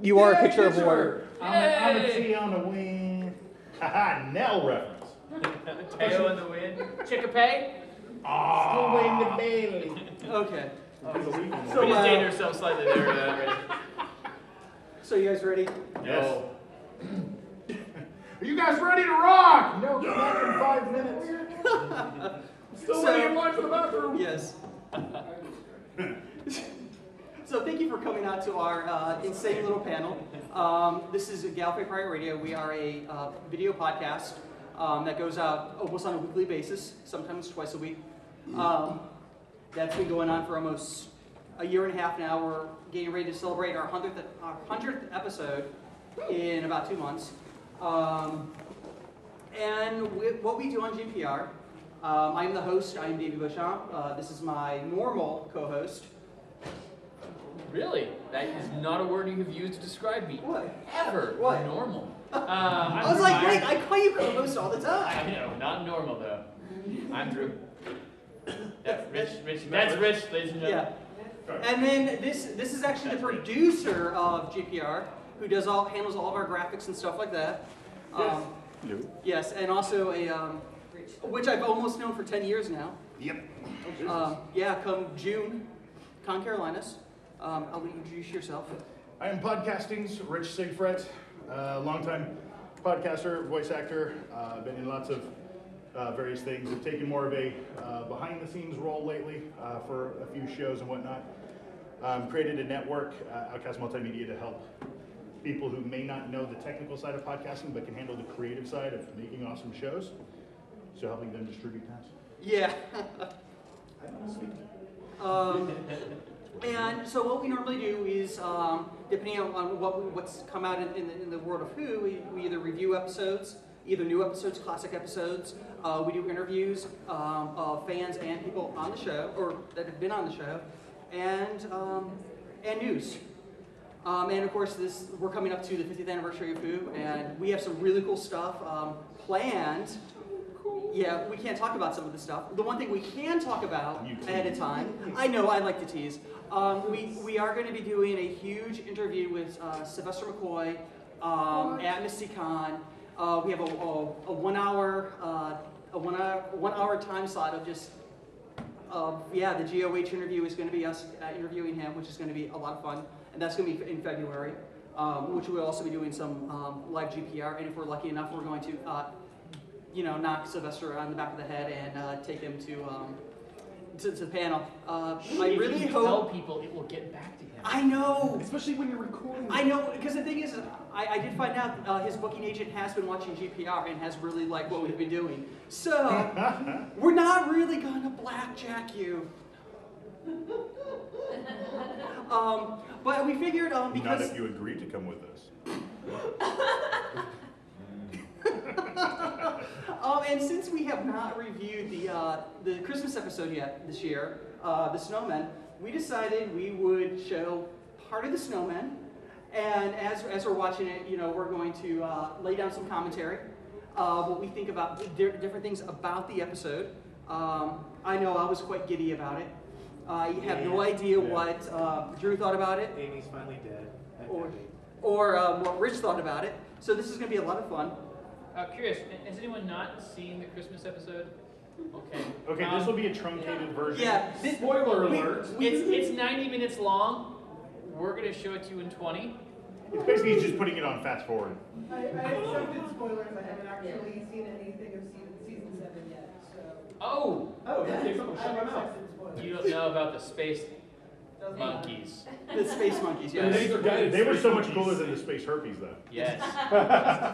You are a picture of a warrior. I'm a T on the wind. Haha, Nell reference. Tail in the wind. Chickapay? Still in the belly. Okay. So we just dated ourselves slightly there. Right? So you guys ready? Yes. Are you guys ready to rock? No, come back in 5 minutes. Still waiting in line for the bathroom. Yes. So thank you for coming out to our insane little panel. This is Gallifrey Pirate Radio. We are a video podcast that goes out almost on a weekly basis, sometimes twice a week. That's been going on for almost a year and a half now. We're getting ready to celebrate our 100th episode in about 2 months. What we do on GPR, I'm the host. I'm Davey Beauchamp. This is my normal co-host. Really? That is not a word you have used to describe me. What? Ever. What? Normal. I was like, wait, I call you co-host all the time. I know, not normal though. I'm Drew. That's Rich. That's Rich, ladies and gentlemen. Yeah. And then this is actually the producer of GPR, who handles all of our graphics and stuff like that. Yes, and also which I've almost known for 10 years now. Yep. Come June, Con Carolinas. I'll let you introduce yourself. I am Podcasting's Rich Sigfret, longtime podcaster, voice actor. Been in lots of various things. I've taken more of a behind-the-scenes role lately for a few shows and whatnot. Created a network, Outcast Multimedia, to help people who may not know the technical side of podcasting but can handle the creative side of making awesome shows. So helping them distribute that. Yeah. And so what we normally do is, depending on what's come out in the world of Who, we either review episodes, either new episodes, classic episodes. We do interviews of fans and people on the show, or that have been on the show, and news. And of course, we're coming up to the 50th anniversary of Who, and we have some really cool stuff planned. Yeah, we can't talk about some of the stuff. The one thing we can talk about ahead of time, I know, I like to tease. We are going to be doing a huge interview with Sylvester McCoy at MystiCon. We have a 1 hour time slot of just the GOH interview is going to be us interviewing him, which is going to be a lot of fun, and that's going to be in February. Which we'll also be doing some live GPR, and if we're lucky enough, we're going to knock Sylvester on the back of the head and take him to the panel. I really hope tell people it will get back to him. I know, Especially when you're recording. I know, because the thing is, I did find out his booking agent has been watching GPR and has really liked what we've been doing. So we're not really gonna blackjack you. But we figured because Not if you agree to come with us. And since we have not reviewed the Christmas episode yet this year, the Snowmen, we decided we would show part of the Snowmen, and as we're watching it, we're going to lay down some commentary, what we think about different things about the episode. I know I was quite giddy about it. I have no idea what Drew thought about it, Amy's finally dead. or what Rich thought about it. So this is going to be a lot of fun. Curious, has anyone not seen the Christmas episode? Okay. Okay, this will be a truncated version. Yeah. Spoiler alert. It's 90 minutes long. We're going to show it to you in 20. It's basically just putting it on fast forward. I accepted spoilers. I haven't actually seen anything of season 7 yet. So. Oh, Okay, so shut my mouth. you don't know about the space monkeys. The space monkeys, yes. They were so much cooler than the space herpes, though. Yes.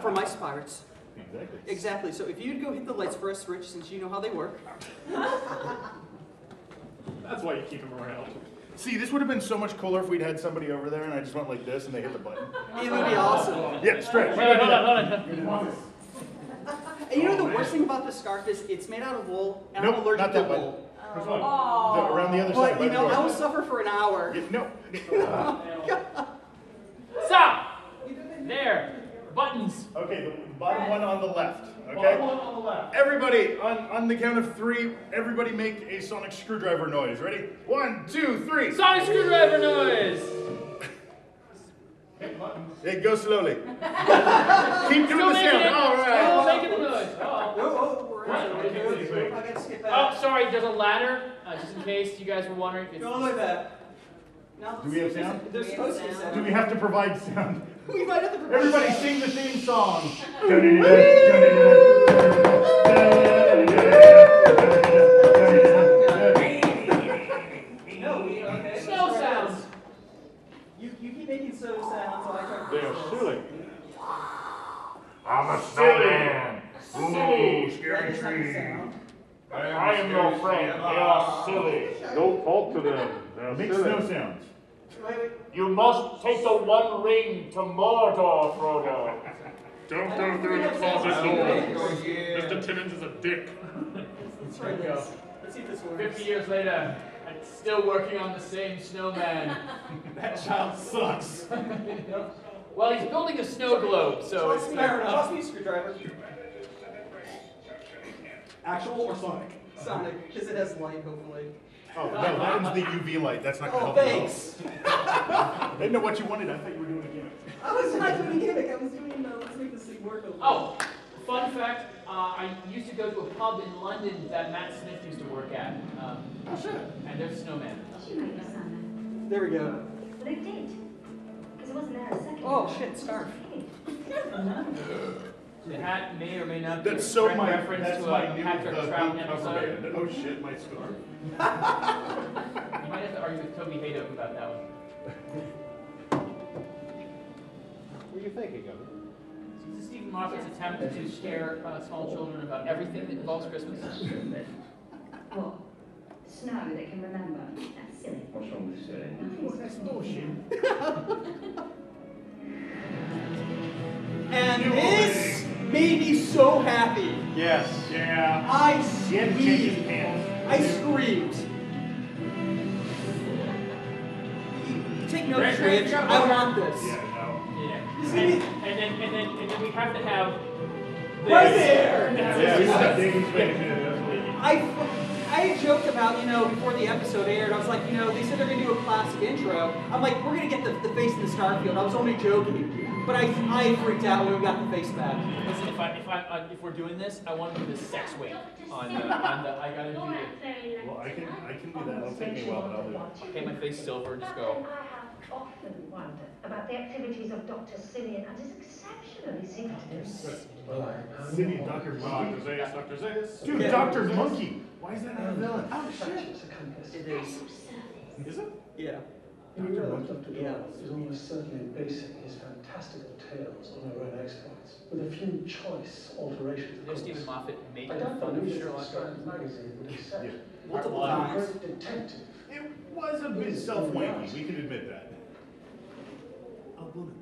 For mice pirates. Exactly. Exactly. So if you'd go hit the lights for us, Rich, since you know how they work. That's why you keep him around. See, this would have been so much cooler if we'd had somebody over there and I just went like this and they hit the button. It would be awesome. Yeah, stretch. Hold on. And you know the worst thing about the scarf is it's made out of wool, and I'm Nope, allergic not to that button. wool. Around the other side. But I will suffer for an hour. No. Stop! There. Buttons. Okay, the bottom one on the left. Okay. Bottom one on the left. Everybody, on the count of 3, everybody make a sonic screwdriver noise. Ready? 1, 2, 3. Sonic screwdriver noise! Hit buttons. Hey, go slowly. Keep doing the sound. All right. Still making the noise. We're in. I gotta skip out. Oh, sorry, there's a ladder, just in case you guys were wondering. Don't like that. Now, Do we have sound? There's supposed to be sound. Do we have to provide sound? We might have to provide Everybody sound. sing the theme song. No, okay. Snow sounds. You keep making so sounds, so I try to They're silly. I'm a snowman. Ooh, That scary is not the tree. sound. I am your friend. They are silly. Don't talk to them. They're Make silly. snow sounds. Wait. You must take the one ring to Mordor, Frodo. Don't go through the closet door. Mr. Timmons is a dick. Let's try this. Let's see if this works. 50 years later, I'm still working on the same snowman. That child sucks. Well, he's building a snow globe, so Toss it's me fair enough. a screwdriver. Actual or Sonic? Sonic, because it has light, hopefully. Oh, no, that one's the UV light. That's not going to Oh, help thanks. I didn't know what you wanted. I thought you were doing a gimmick. I was not doing a gimmick. I was doing, let's make this thing work. Hopefully. Oh, fun fact, I used to go to a pub in London that Matt Smith used to work at. Oh, shit. And there's a snowman. Did you make your son? There we go. Well, it did. Because it wasn't there a second Oh, ago. shit, scarf. The hat may or may not be That's a so direct my, reference that's to my a new Patrick boot Trout cover episode. band. Oh shit, my scarf. You might have to argue with Toby Haydock about that one. What are you thinking of? This is Stephen Moffat's attempt to scare small children about everything that involves Christmas. What? Snow they can remember. That's silly. What's wrong with silly? Nothing's That's bullshit. And this made me so happy. Yes. Yeah. I He had to change his screamed. pants. I screamed. Take notes, Rich. I want this. Yeah, no. Yeah. And then we have to have this. Right there. Yeah, we got David's face. Yeah, that's I joked about, before the episode aired, I was like, they said they're going to do a classic intro. I'm like, we're going to get the face in the Starfield. I was only joking. But I freaked out when we got the face back. Listen, if we're doing this, I want to do the sex wave on the I gotta do it. Well, I can do that. It'll take me a while, but I'll do it. Paint my face silver, just go. I have often wondered about the activities of Dr. Simeon and his exceptionally secretive. Sydney and Dr. Monkey. Dr. Zayas, Dr. Zayas. Dude, Yeah. Dr. Monkey. Why is that not a villain? Oh, shit. It is. Is it? Yeah. You realize Dr. Yeah. Doyle is almost certainly basing his fantastical tales on her own exploits, with a few choice alterations. You know Stephen Moffat made I don't fun of believe Sherlock that Holmes. magazine would have said Yeah. Multiple a times. great detective. It was a bit self-wanky. We can admit that. A woman.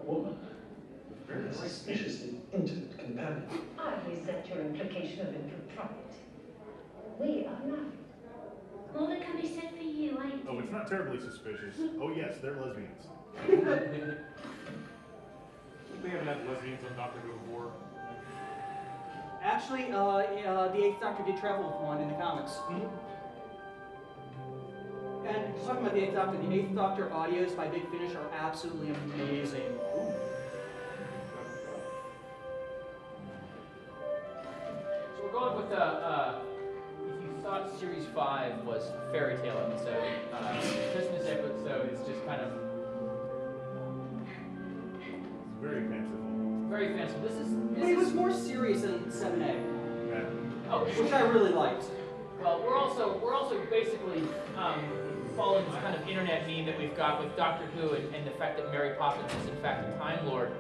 A woman. A suspiciously intimate companion. I resent your implication of impropriety. We are married. All that can be said for you, ain't Oh, it's not terribly suspicious. Oh yes, they're lesbians. We haven't had lesbians on Doctor Who before. Actually, the Eighth Doctor did travel with one in the comics. And talking about the Eighth Doctor audios by Big Finish are absolutely amazing. So we're going with if you thought Series 5 was a fairy tale episode, Christmas episode is just kind of It's very fanciful. very fanciful. This But it was is more serious than 7A, Yeah. oh, which I really liked. well, we're also basically following this kind of internet meme that we've got with Doctor Who and the fact that Mary Poppins is in fact a Time Lord.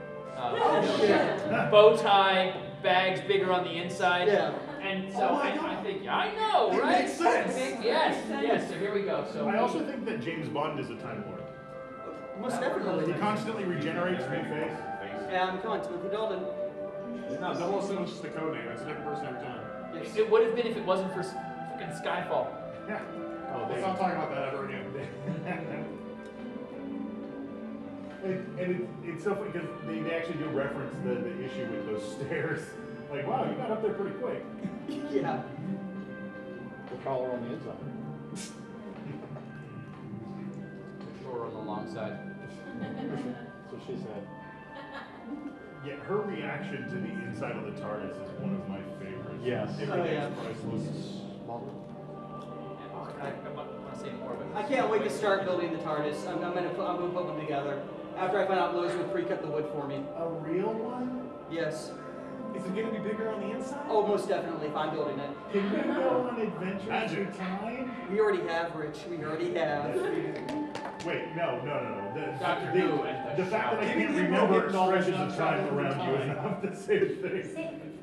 Bow tie, bags bigger on the inside. Yeah. And so I think, I know, right? makes sense. Yes, so here we go. So I also think that James Bond is a Time Lord. Most definitely. He constantly regenerates new face. And come on, Timothy Dalton. No, 007 was just a code name. It's a different person every time. Yes. It would have been if it wasn't for freaking Skyfall. Yeah. Oh, Let's not talk about that ever again. And it's so funny because they actually do reference the issue with those stairs. Like, wow, you got up there pretty quick. Yeah. The collar on the inside. Sure, on the long side. So she said. Yeah, her reaction to the inside of the TARDIS is one of my favorites. Yes. Everything's priceless. I want to say more, but I can't wait to start building the TARDIS. I'm gonna put one together after I find out Lowe's will pre-cut the wood for me. A real one? Yes. Is it going to be bigger on the inside? Oh, most definitely. If I'm building it. Can we go on adventures through time? We already have, Rich. We already have. Wait, no. Dr. Who and The fact that I can't remember stretches of time around you is not the same thing.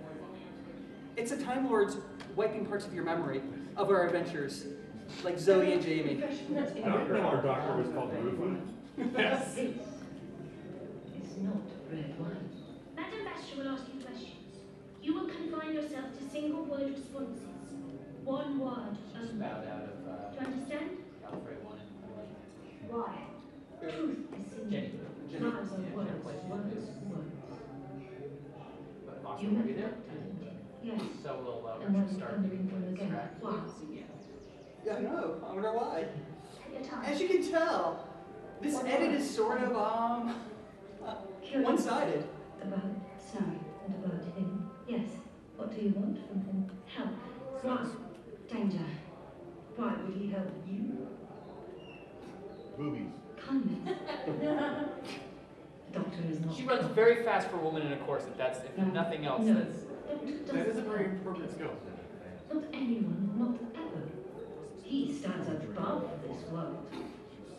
It's a Time Lord's wiping parts of your memory of our adventures, like Zoe and Jamie. I didn't know our doctor was called Rufu. Yes. This is not red wine. Madam Bastion will ask you questions. You will confine yourself to single word responses. One word just only. bowed out of Do you understand? Gallifrey 1 and Why? Truth is in Jenny. Miles of words, words. But Foster You will met be there. her? Yes. So we'll And when Richard you start come giving in again? distract. Why? Yeah, I know. I wonder why. Take your time. As you can tell, this edit is sort of one-sided. About Sally and about him. Yes. What do you want from him? Help. Smart. Danger. Why would he help you? Boobies. Kindness. The doctor is not. She runs very fast for a woman in a corset. That's, if nothing else, No. that's... That is a very appropriate skill. Not anyone, not ever. He stands above this world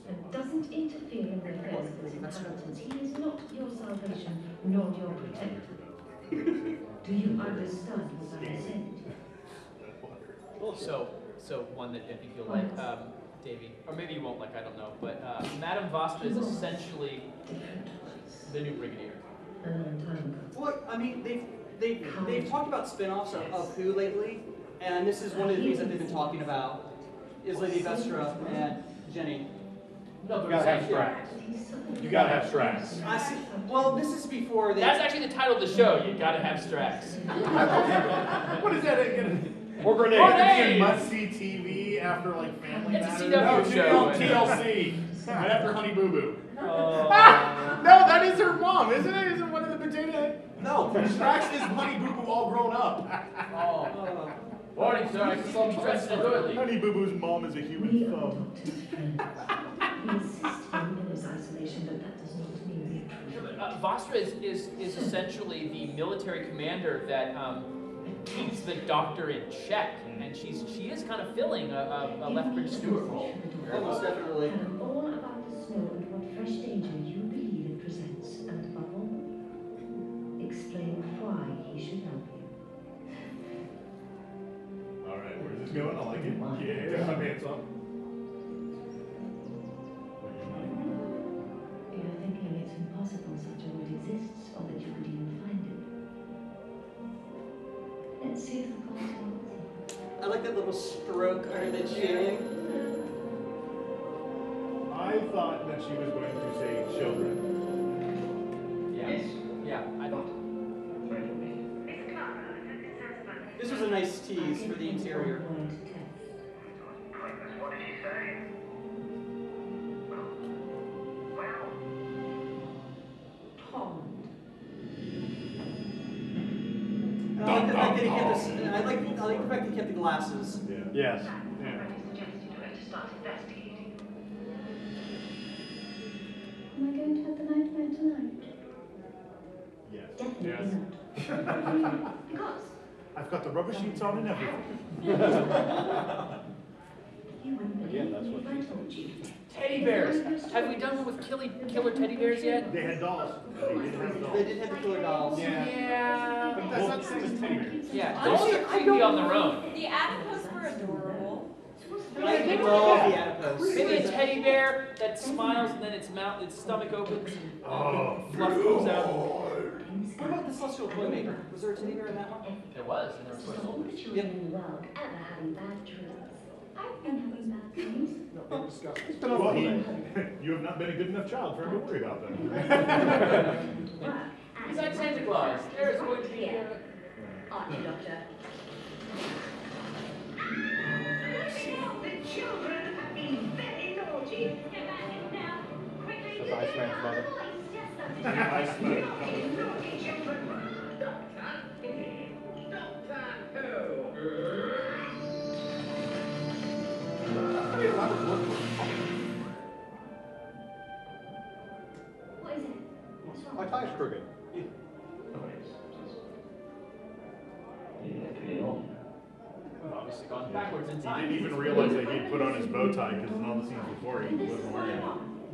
and doesn't interfere in the affairs of its inhabitants. He is not your salvation, nor your protector. Do you understand what I said? So one that I think you'll like, Davey, or maybe you won't like, I don't know, but Madame Vostra is essentially the new Brigadier. A long time ago. Well, I mean, they've talked about spin-offs of Who lately, and this is one of the things that they've been talking about, is Lady Vestra and Jenny. No, You gotta have Strax. You gotta have Strax. I see. Well, this is before they... That's actually the title of the show. You gotta have Strax. What is that again? Or Grenade. Grenade. Must-see TV after like Family It's a Matters? CW show. TLC. Right after Honey Boo Boo. No, that is her mom, isn't it? Isn't one of the potato head? No, Strax is Honey Boo Boo all grown up. Oh. Morning, sir. I saw me dressed early. Honey Boo Boo's mom is a We human are thumb. doctor's friends. We assist him in his isolation, but that does not mean we approve. Vostra is essentially the military commander that keeps the doctor in check, and she is kind of filling a Lethbridge Stewart role. Almost definitely. Tell him all about the snow and what fresh danger you believe it presents, and above all, explain why he should help you. Alright, where's this going? I like it. Yeah, my pants up. You're thinking it's impossible such a word exists, or that you could even find it. Let's see if the possibilities. I like that little stroke under the chin. I thought that she was going to say children. Yeah, I don't. This was a nice tease for the interior. What did she say? Well. Pond. I like the fact that he kept the, I like the fact that he kept the glasses. Yeah. Yes. Am I going to have the nightmare tonight? Yes. Definitely Yes. not. Because I've got the rubber sheets on and everything. You wouldn't believe Again, that's what me if I told you. Teddy bears. Have we done one with killer teddy bears yet? They had dolls. They did have dolls. They did have the killer dolls. Yeah. But that's not the same as teddy bears. Yeah, those are creepy on their own. The adipose were adorable. I love the adipose. Maybe a teddy bear that smiles and then its stomach opens and Oh, fluff comes out. What about the Celestial Toymaker? Was there a teddy bear in that one? There was, and there was All the children in the world ever having bad dreams. I've been having bad dreams. Well, you have not been a good enough child for him to worry about them. He's like Santa Claus. There's going to be Aren't you, Doctor? The children have been very naughty. Get back in now. Quickly. Iceman's brother. What is it? What's wrong? My tie's crooked. We've obviously gone backwards in He time. didn't even realize that he'd put on his bow tie because in all the scenes before he wasn't wearing it.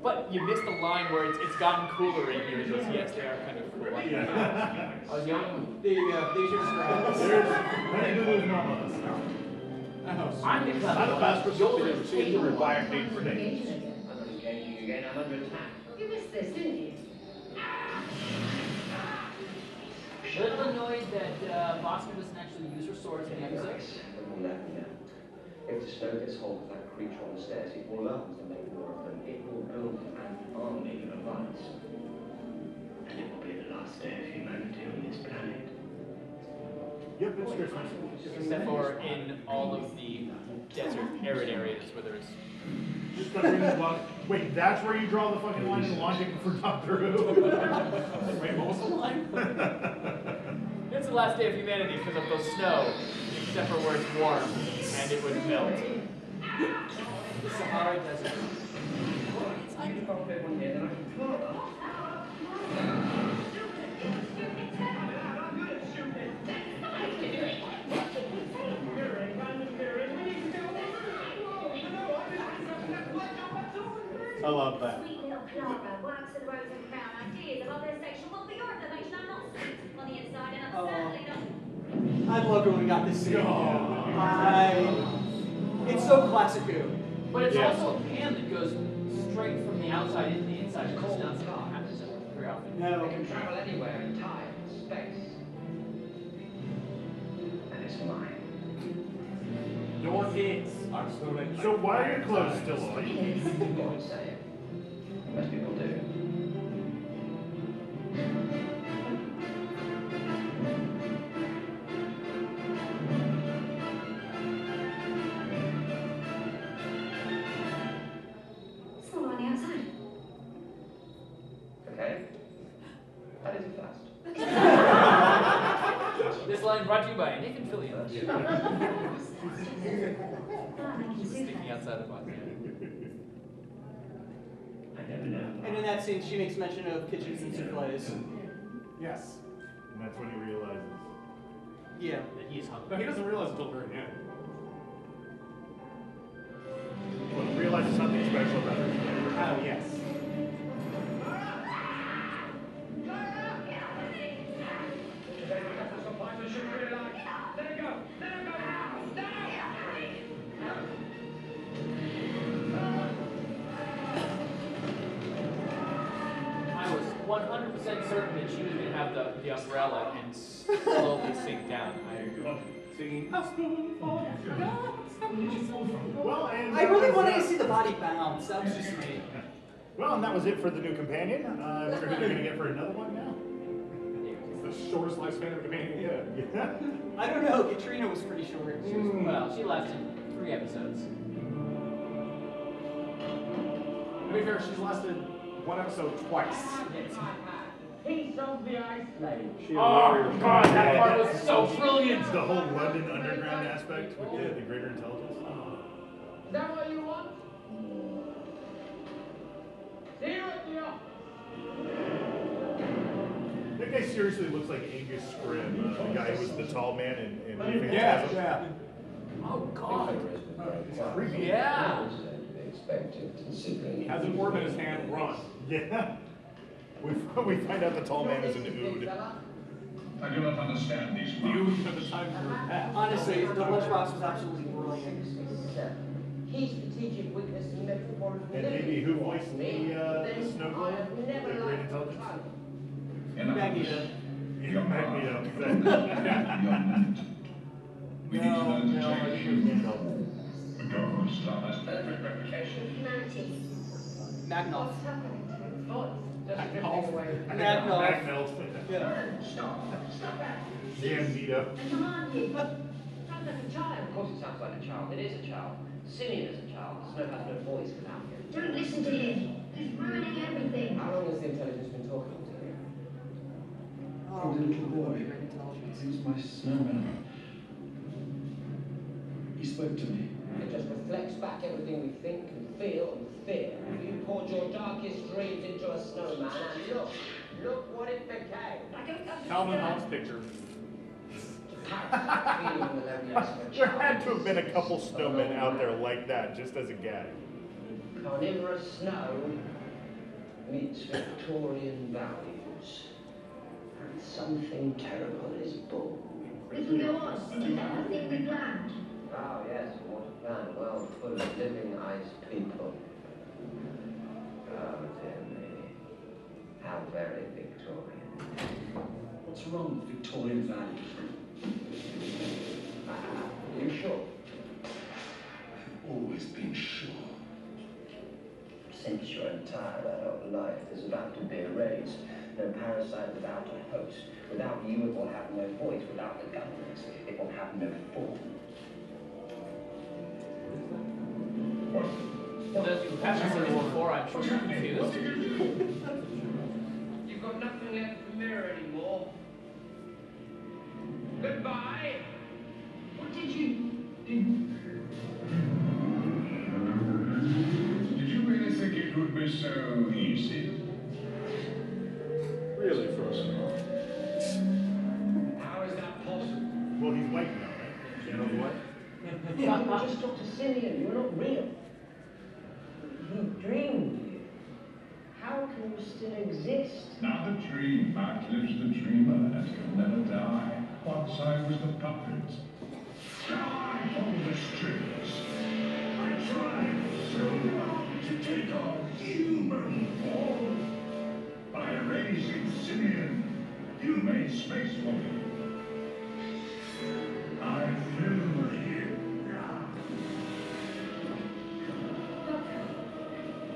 But you missed the line where it's gotten cooler in here. He goes, yes, they are kind of cool. Yeah. I was young. There you go. There's your scraps. There's Mama. I'm the Not a fast You'll person. She's a required name for days. I'm not engaging again. I'm under attack. You missed this, didn't you? A little annoyed that Bosco doesn't actually use her swords in the episode. If the snow gets hold of that creature on the stairs, it will learn to make more of them. It will build an army of advance. And it will be the last day of humanity on this planet. Yep, it's Christmas. Except for in all of the desert arid areas where there's... Wait, that's where you draw the fucking line in logic for Doctor Who? Wait, what was the line? It's the last day of humanity because of the snow, except for where it's warm and it would melt. The Sahara Desert. I love that. Sweet little Clara works at the Rose and Crown. Ideas about their sexual well, your information. I'm not sweet on the inside, and I'm certainly not. I loved when we got this scene. It's so classic Who. But it's also a pan that goes straight from the outside into the inside. It's not something that happens very often. No. It can travel anywhere in time, space. And it's mine. Your kids are swimming. So why are your clothes still on? Go on, say it. Most people do. It's not on the outside. Okay? That is a fast. This line brought to you by Nathan Fillion. Sticking outside the box. And in that scene, she makes mention of kitchens and souffles. Yes. And that's when he realizes. Yeah. That he's hungry. No, he doesn't realize until very end. Well, he realizes something special about her. Oh, yes. I was 100% certain that she was going to have the umbrella and slowly sink down. Singing. Well, and I really wanted to see the body bounce. That was just me. Well, and that was it for the new companion. Who are we going to get for another one now? The shortest lifespan of a companion yet. Yeah. I don't know. Katrina was pretty short. She was, Well, she lasted 3 episodes. To be fair, she's lasted 1 episode twice. He's on the ice lake. Oh, God, that part was so brilliant. The whole London Underground aspect with the greater intelligence. Is that what you want? See you at the office. That guy seriously looks like Angus Scrimm, the guy who was the tall man in Phantasm. Yeah. Oh, God. It's creepy. Yeah. Has an orb in his hand, run. Yeah. We find out the tall man is an ood. I do not understand these You at the time you were back. honestly, the lunchbox was absolutely brilliant. Key strategic weakness in metropolitan And maybe who voiced the snow globe? The great intelligence? Magneto. Yeah, Magneto. We need to learn to No, I take think it was Gandalf. The ghost has perfect replication. Humanity. Magnoff. What's happening to his voice? Does it Magnoff. get away? Magnoff. Magneto. Yeah. Gambito. Sounds like a child. Of course it sounds like a child. It is a child. Simeon as a child. The snow has no voice without him. Don't listen to him. He's ruining everything. How long has the intelligence been talking to you? From the little boy. He was my snowman. He spoke to me. It just reflects back everything we think and feel and fear. You poured your darkest dreams into a snowman, and look what it became. Calvin Hobbes picture. There had to have been a couple snowmen out there like that, just as a gag. Carnivorous snow meets Victorian values. And something terrible is born. We can go on. Everything we planned. Oh yes, what a plan. Well, full of living ice people. Oh dear me. How very Victorian. What's wrong with Victorian values? Are you sure? I've always been sure. Since your entire adult life is about to be erased, no parasite without a host. Without you, it will have no voice. Without the governments, it will have no form. For those who haven't seen this before, I'm sure you're confused. You've got nothing left to mirror anymore. Goodbye. What did you do? Did you really think it would be so easy? Really, Frozen? How is that possible? Well, he's white now, right? You know what? You were just Dr. Simeon. You're not real. He dreamed you. How can you still exist? Now the dream outlives the dreamer and can never die. Once I was the puppet. I hold the strings. I tried so long to take on human form. By raising Simeon, you made space for me. I fill him now.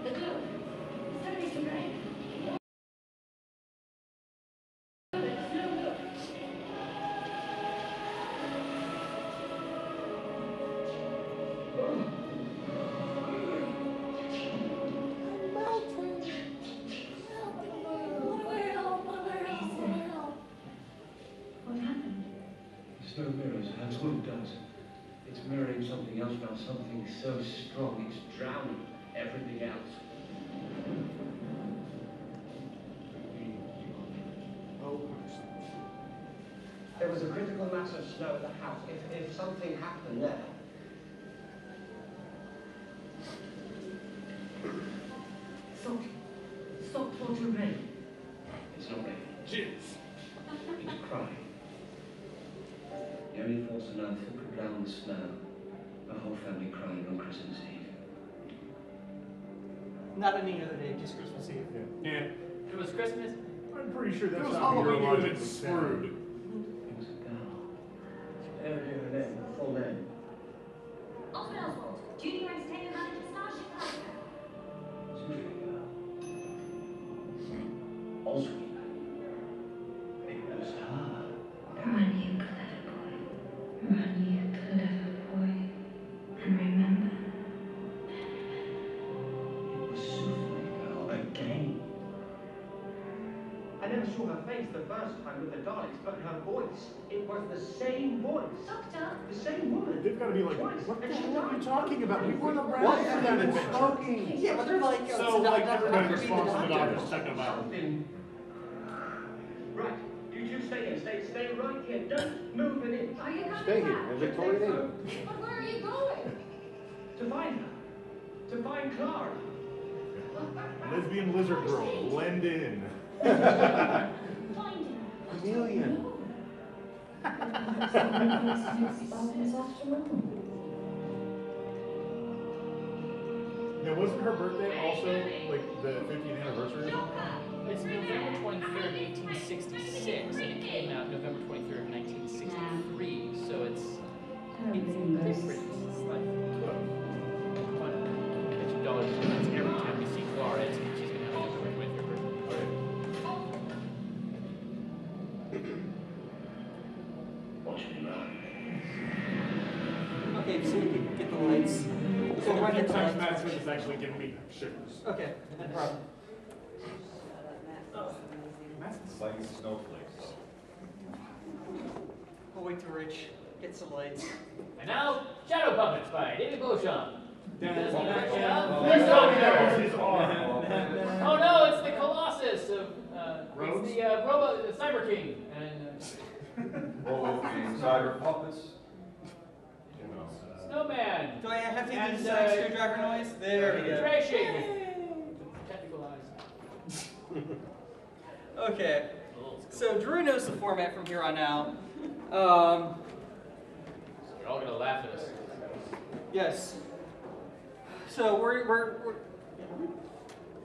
The glove. Somebody's to blame. What happened? Snow mirrors, that's what it does. It's mirroring something else now, something so strong it's drowning everything else. There was a critical mass of snow at the house. If something happened there. Saltwater rain. It's not raining. Jizz. It's crying. The only force on earth that could drown the snow. The whole family crying on Christmas Eve. Not any other day, just Christmas Eve. Yeah. It was Christmas. I'm pretty sure that's It was not Halloween, your you logic been was screwed. It was a girl. Never knew her name, her full name. Oswald Oswald, Junior Entertainment Manager, Starship Carrier. It's really a girl. Oswald. It was her. Run, you clever boy. Run, you clever boy. And remember. It was Souffle Girl again. I never saw her face the first time with the Daleks, but her voice, it was the same voice. Doctor. The same woman. They've got to be like, Twice. what the And she hell are you died. talking about? We weren't around What? for that adventure. Yeah, but they're like, So, like, everybody responds to the doctor's techno battle. Something. Right, you two stay here. Stay right here. Don't move an inch. Are you coming Stay back? here, in Victorian England. But where are you going? To find her. To find Clara. Lesbian lizard girl, blend in. Find her. Chameleon. Now, wasn't her birthday also like the 50th anniversary? It's November 23rd, 1866, and it came out November 23rd, 1963. So it's different. It's like $50 difference every time we see Clara. She's gonna have to go with her birthday. Watch me run. Okay, so you can get the lights. So a few times Matt Smith has actually given me shivers. Okay, no problem. It's like snowflakes. We'll wait till Rich gets some lights. And now, Shadow Puppets by David Beauchamp. Please tell me that was his arm. Oh no, it's the Colossus of it's the robot, the Cyber King, and Robo King, Cyber Puppets. Snowman. Do I have to and, use screwdriver noise? There we go. Trashing. Technical eyes. Okay. So Drew knows the format from here on out. You're all gonna laugh at us. Yes. So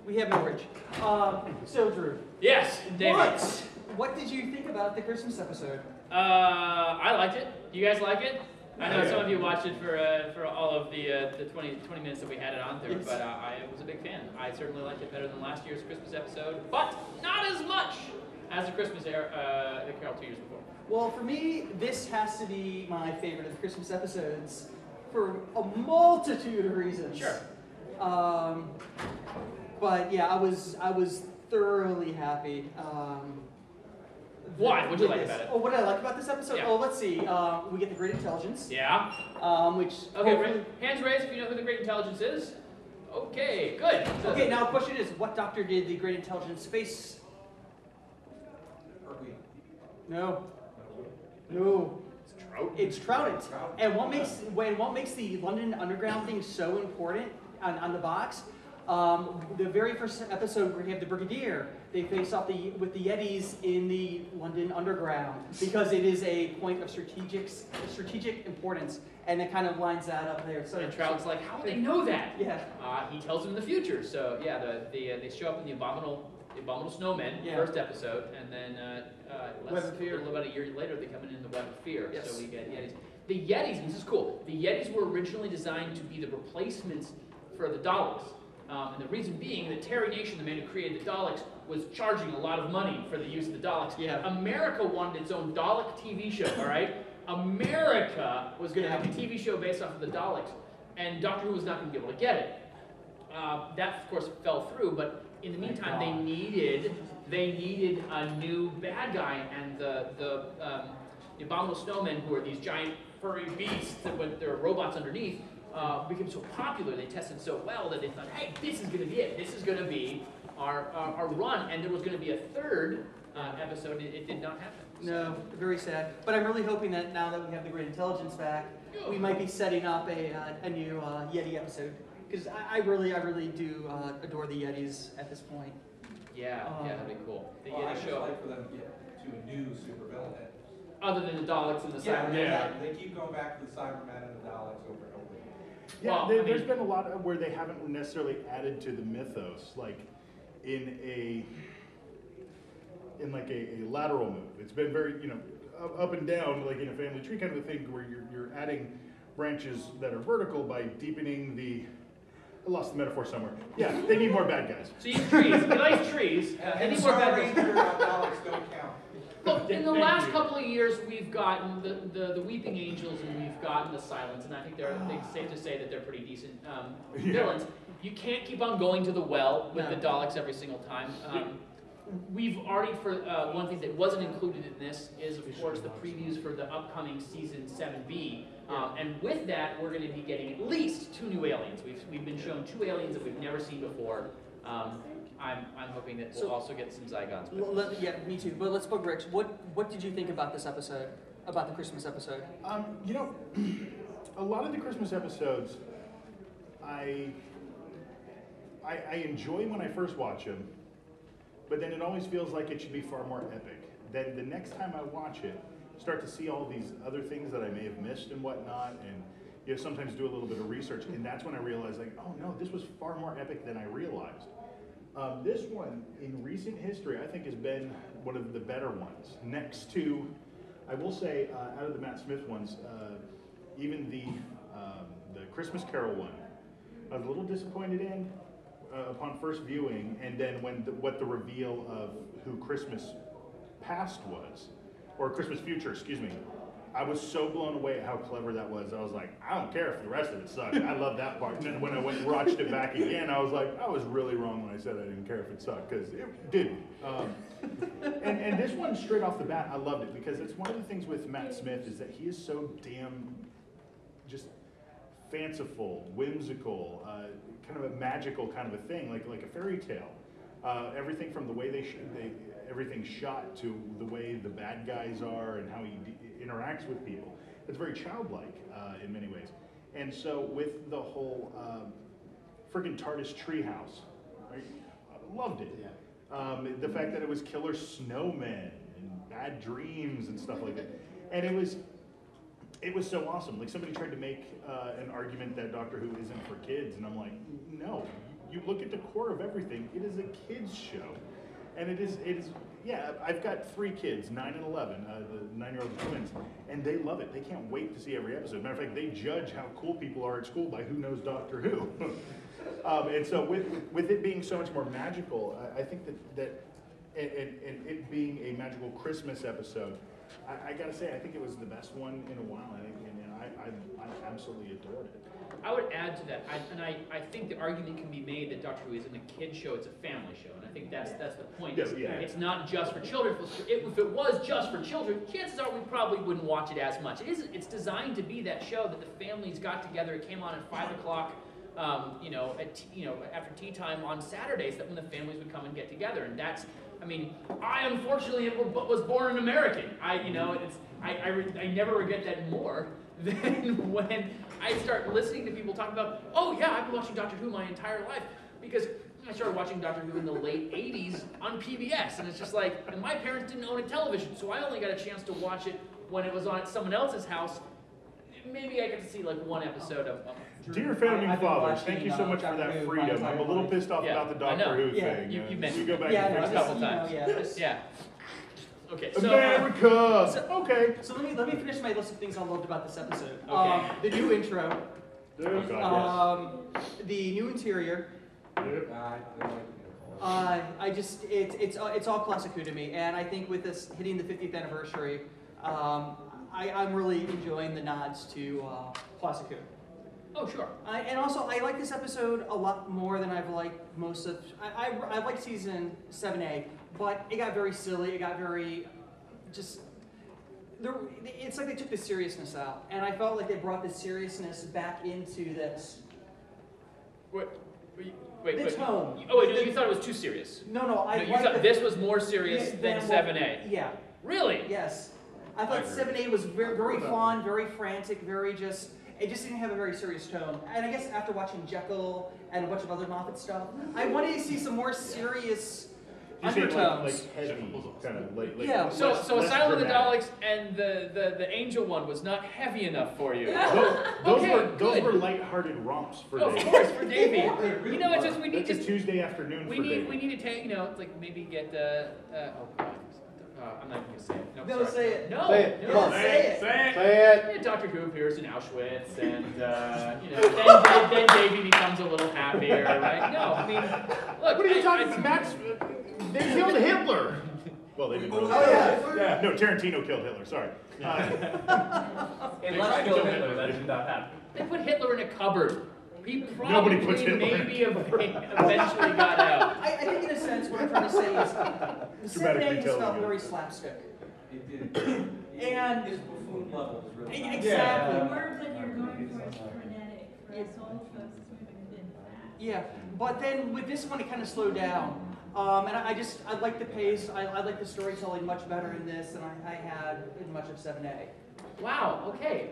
we have no Rich. So Drew. Yes, David. What did you think about the Christmas episode? I liked it. Do you guys like it? I know some of you watched it for all of the 20 minutes that we had it on there, but I was a big fan. I certainly liked it better than last year's Christmas episode, but not as much as the Christmas the Carol 2 years before. Well, for me, this has to be my favorite of the Christmas episodes for a multitude of reasons. Sure. But yeah, I was thoroughly happy. Why? What did you like about it? Oh, what did I like about this episode? Yeah. Oh, let's see. We get the Great Intelligence. Yeah. Which okay, hands raised if you know who the Great Intelligence is. Okay, good. So, okay, now the question is, what doctor did the Great Intelligence face? No. No. It's Troughton. And what makes the London Underground thing so important on the box? The very first episode where you have the Brigadier, they face off with the Yetis in the London Underground because it is a point of strategic importance, and it kind of lines that up there. So and Trout's like, how would they know that? Yeah. He tells them in the future. So yeah, they show up in the abominable Snowmen, first episode, and then a little about a year later they come in the Web of Fear. Yes. So we get Yetis. The Yetis, this is cool. The Yetis were originally designed to be the replacements for the Daleks. And the reason being that Terry Nation, the man who created the Daleks, was charging a lot of money for the use of the Daleks. Yeah. America wanted its own Dalek TV show, all right? America was going to have a TV show based off of the Daleks, and Doctor Who was not going to be able to get it. That, of course, fell through, but in the meantime, they needed a new bad guy, and the abominable snowmen, who are these giant furry beasts that there are robots underneath, became so popular, they tested so well that they thought, hey, this is going to be it. This is going to be our run. And there was going to be a third episode. It did not happen. No, very sad. But I'm really hoping that now that we have the Great Intelligence back, we might be setting up a new Yeti episode. Because I really do adore the Yetis at this point. Yeah, that'd be cool. The I'd Yeti just show. like for them to get to a new supervillain. Other than the Daleks and the Cybermen. They keep going back to the Cybermen and the Daleks over and over again. Yeah, there's been a lot where they haven't necessarily added to the mythos, like in a lateral move. It's been very, up and down, like in a family tree kind of a thing, where you're adding branches that are vertical by deepening the. I lost the metaphor somewhere. Yeah, they need more bad guys. So you trees. He likes trees. They need more bad guys. Daleks don't count. Look, in the last couple of years, we've gotten the Weeping Angels and we've gotten the Silence, and I think it's safe to say that they're pretty decent villains. You can't keep on going to the well with the Daleks every single time. We've already, for one thing that wasn't included in this is, of course, the previews for the upcoming season 7B. And with that, we're going to be getting at least 2 new aliens. We've been shown 2 aliens that we've never seen before. I'm hoping that we'll also get some Zygons. Yeah, me too. But let's put Rich. What did you think about this episode? About the Christmas episode? A lot of the Christmas episodes, I enjoy when I first watch them, but then it always feels like it should be far more epic. Then the next time I watch it, start to see all these other things that I may have missed and whatnot, and sometimes do a little bit of research, and that's when I realized, like, oh no, this was far more epic than I realized. This one, in recent history, I think has been one of the better ones. Next to, I will say, out of the Matt Smith ones, even the Christmas Carol one, I was a little disappointed in upon first viewing, and then what the reveal of who Christmas Past was, or Christmas Future, excuse me. I was so blown away at how clever that was. I was like, I don't care if the rest of it sucked. I love that part. And then when I went and watched it back again, I was like, I was really wrong when I said I didn't care if it sucked, because it didn't. And this one, straight off the bat, I loved it, because it's one of the things with Matt Smith is that he is so damn just fanciful, whimsical, kind of a magical kind of a thing, like a fairy tale. Everything from the way everything's shot to the way the bad guys are and how he interacts with people. It's very childlike in many ways. And so with the whole friggin' TARDIS treehouse, right? I loved it. Yeah. The fact that it was killer snowmen and bad dreams and stuff like that. And it was so awesome. Like, somebody tried to make an argument that Doctor Who isn't for kids, and I'm like, no. You look at the core of everything, it is a kids show. And it is, yeah, I've got 3 kids, 9 and 11, the 9-year-old twins, and they love it. They can't wait to see every episode. Matter of fact, they judge how cool people are at school by who knows Doctor Who. And so with it being so much more magical, I think that and it being a magical Christmas episode, I gotta say, I think it was the best one in a while, and I absolutely adored it. I would add to that, I think the argument can be made that Doctor Who isn't a kid's show, it's a family show, and I think that's the point. Yes, yeah. It's not just for children. If it was just for children, chances are we probably wouldn't watch it as much. It's designed to be that show that the families got together. It came on at 5 o'clock, after tea time on Saturdays, that when the families would come and get together, and that's. I mean, I unfortunately was born an American. I never regret that more than when I start listening to people talk about, oh yeah, I've been watching Doctor Who my entire life, because I started watching Doctor Who in the late 80s on PBS, and it's just like, and my parents didn't own a television, so I only got a chance to watch it when it was on at someone else's house. Maybe I get to see like one episode of Dear Founding Fathers, thank you so much for that freedom. I'm a little pissed off about the Doctor Who thing. You mentioned go back and fix a couple times. Yeah. Okay, so America. Okay. So let me finish my list of things I loved about this episode. Okay. The new intro. Oh, God, The new interior. It's all classic Who to me, and I think with this hitting the 50th anniversary, I'm really enjoying the nods to classic Who. Oh, sure. And also, I like this episode a lot more than I've liked most of. I liked season 7A, but it got very silly. It got very just. It's like they took the seriousness out, and I felt like they brought the seriousness back into this. Wait. The tone. Oh, wait, you thought it was too serious? No, you thought this was more serious than 7A? Yeah. Really? Yes. I thought 7A was very fun, very frantic, very just. It just didn't have a very serious tone. And I guess after watching Jekyll and a bunch of other Moffat stuff, I wanted to see some more serious undertones. Like heavy, kind of like yeah. So Asylum of the Daleks and the Angel one was not heavy enough for you. Those were lighthearted romps for Davey. Of course, for Davey. It's just we need That's a Tuesday afternoon we for need Davey. we need to take like maybe get I'm not going to say it. No, sorry. say it. No, say it. no, No, say it. Say it. Dr. Who appears in Auschwitz, and then Davey becomes a little happier, right? No, I mean, look. What are you talking about? Max? They killed Hitler. Well, they didn't. Really yeah. No, Tarantino killed Hitler. Sorry. Unless killed Hitler, that did not happen. They put Hitler in a cupboard. He Nobody puts probably Hitler maybe eventually got out. I think in a sense what I'm trying to say is the 7A just felt very slapstick. It did. And his buffoon level was really high. exactly. The word that you're going for is frenetic, whereas old folks is moving within fast. Yeah, but then with this one it kind of slowed down. And I like the pace. I like the storytelling much better in this than I had in much of 7A. Wow, okay.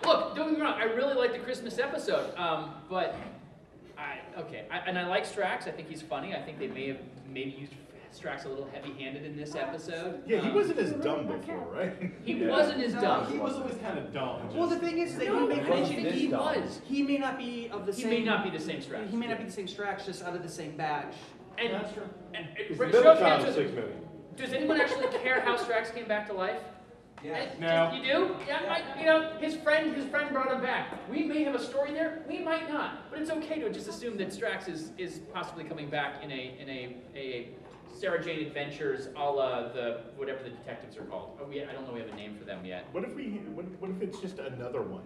Look, don't get me wrong, I really like the Christmas episode, but I like Strax. I think he's funny. I think they may have used Strax a little heavy-handed in this episode. Yeah, he wasn't as dumb before, right? He wasn't as dumb. He was always kind of dumb. Well, the thing is that he may he may not be of the same. He may not be the same Strax. He may not be the same Strax, just out of the same batch. And that's true. Does anyone actually care how Strax came back to life? Yeah. No. You do? Yeah. His friend brought him back. We may have a story there. We might not. But it's okay to just assume that Strax is possibly coming back in a Sarah Jane Adventures, a la the whatever the detectives are called. I don't know we have a name for them yet. What if it's just another one?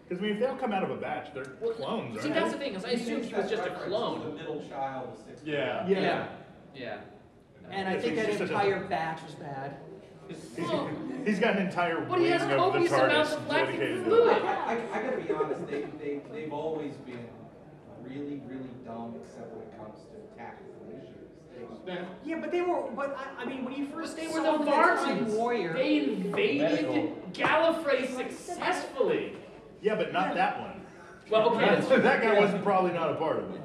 Because I mean, if they all come out of a batch, they're clones, See, aren't that's they? the thing, is I assumed he was just a clone. The middle child was 6. Yeah. And I think that entire batch was bad. He's got an entire But he wing has of the copious amounts TARDIS of lactic dedicated to fluid. it. I gotta be honest, they've always been really, really dumb, except when it comes to tactical issues. Yeah, but they were. But I mean, when you first They were saw the them as Time Vartans. Warrior, They invaded Gallifrey successfully. Yeah, but not that one. Well, okay. That guy wasn't probably not a part of it.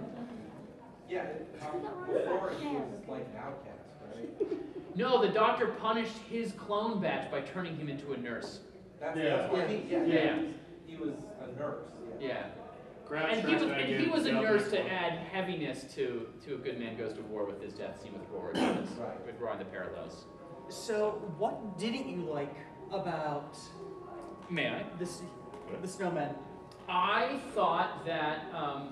Yeah, before he was like an outcast, right? No, the Doctor punished his clone batch by turning him into a nurse. That's what he was a nurse. Yeah. And he was a nurse to add heaviness to A Good Man Goes to War with his death scene with Roar, with Roar and the Parallels. So, what didn't you like about May I? the Snowmen? I thought that,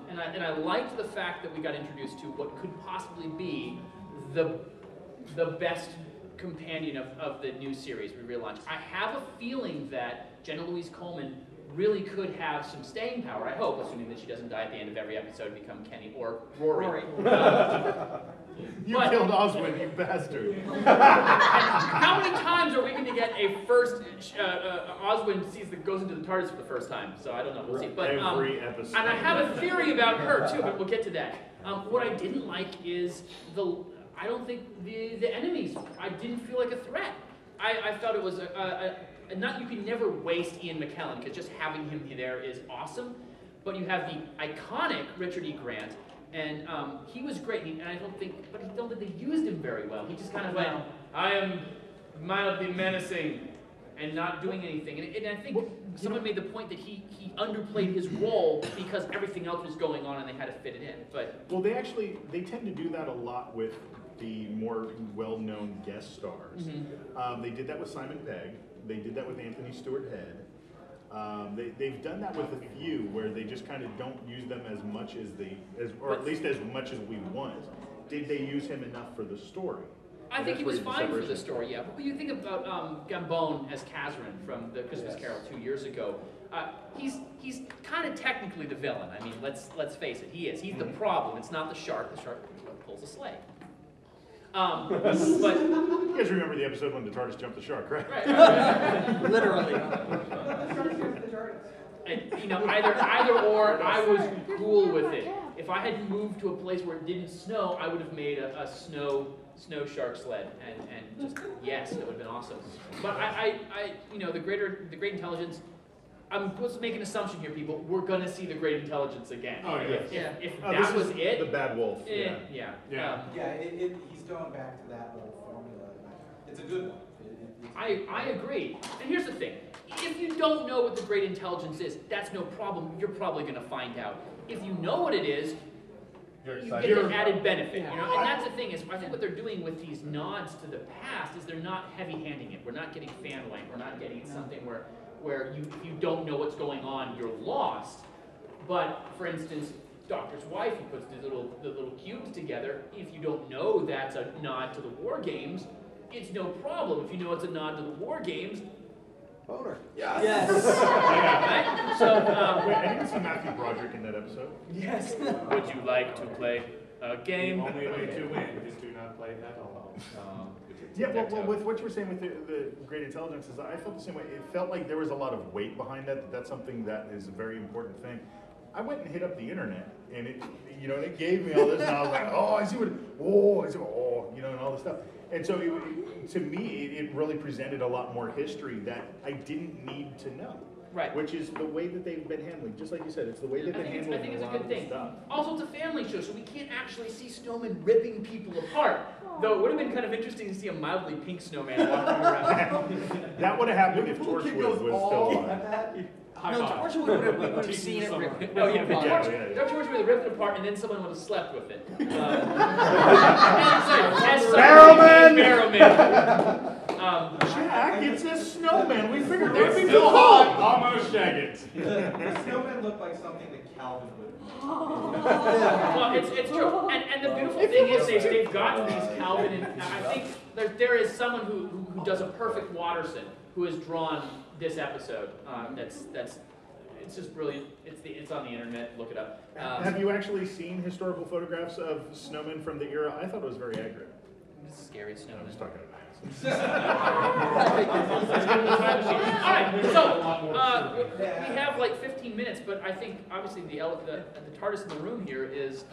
and I liked the fact that we got introduced to what could possibly be the best companion of the new series we relaunched. I have a feeling that Jenna Louise Coleman really could have some staying power, I hope, assuming that she doesn't die at the end of every episode and become Kenny or Rory. You killed Oswin, you bastard. How many times are we going to get a first Oswin goes into the TARDIS for the first time? So I don't know. We'll see. But every episode. And I have a theory about her too, but we'll get to that. What I didn't like is I don't think the enemies. I didn't feel like a threat. I felt it was you can never waste Ian McKellen because just having him there is awesome. But you have the iconic Richard E. Grant. And he was great, and I don't think they used him very well. He just kind of went, I am mildly menacing, and not doing anything. And I think someone made the point that he underplayed his role because everything else was going on and they had to fit it in. But well, they tend to do that a lot with the more well-known guest stars. Mm-hmm. They did that with Simon Pegg. They did that with Anthony Stewart Head. They've done that with a few where they just kind of don't use them as much or at least as much as we want. Did they use him enough for the story? I think he was fine for the story, yeah. But when you think about Gambon as Kazran from the Christmas Carol 2 years ago, he's kind of technically the villain. I mean, let's face it, he is. He's the problem. It's not the shark. The shark pulls a sleigh. But you guys remember the episode when the TARDIS jumped the shark, right? Right. Literally. And, either or, I was cool with it. If I had moved to a place where it didn't snow, I would have made a snow shark sled, and just yes, that would have been awesome. But the great intelligence. I'm supposed to make an assumption here, people. We're gonna see the great intelligence again. Oh yeah. If that was it, the bad wolf. Yeah. He's going back to that old formula. It's a good one. I agree. And here's the thing. If you don't know what the great intelligence is, that's no problem. You're probably going to find out. If you know what it is, you get an added benefit. And that's the thing is, I think what they're doing with these nods to the past is they're not heavy-handing it. We're not getting fan wank. We're not getting something where you don't know what's going on, you're lost. But for instance, Doctor's wife, he puts the little cubes together. If you don't know that's a nod to the war games, it's no problem. If you know it's a nod to the war games, boner. Yes. Right? So, wait, I didn't see Matthew Broderick in that episode. Yes. Would you like to play a game? The only way to win is to not play at all. Yeah, well, with what you were saying with the great intelligence, is I felt the same way. It felt like there was a lot of weight behind that. That's something that is a very important thing. I went and hit up the internet, and it gave me all this, and I was like, oh, I see what, and all this stuff. And so, to me, it really presented a lot more history that I didn't need to know. Right. Which is the way that they've been handling. Just like you said, it's the way they've been handling I think it's a a lot good of the thing. stuff. Also, it's a family show, so we can't actually see snowmen ripping people apart. Though it would have been kind of interesting to see a mildly pink snowman walking around. That would have happened if Torchwood was still alive. No, Torchwood we would have seen it ripped. Oh yeah, yeah. Torchwood would have ripped it apart, and then someone would have slept with it. Barrowman! Barrowman. Jack! It's a snowman. We figured It's there'd be still no hot. Almost jagged. The snowmen look like something that Calvin would. Well, it's true. And the beautiful thing is they've gotten these Calvin, and I think there is someone who does a perfect Watterson who has drawn this episode. That's it's just brilliant. It's on the internet. Look it up. Have you actually seen historical photographs of snowmen from the era? I thought it was very accurate. This is scary snowman. I'm just talking about Alright, so we have like 15 minutes, but I think obviously the TARDIS in the room here is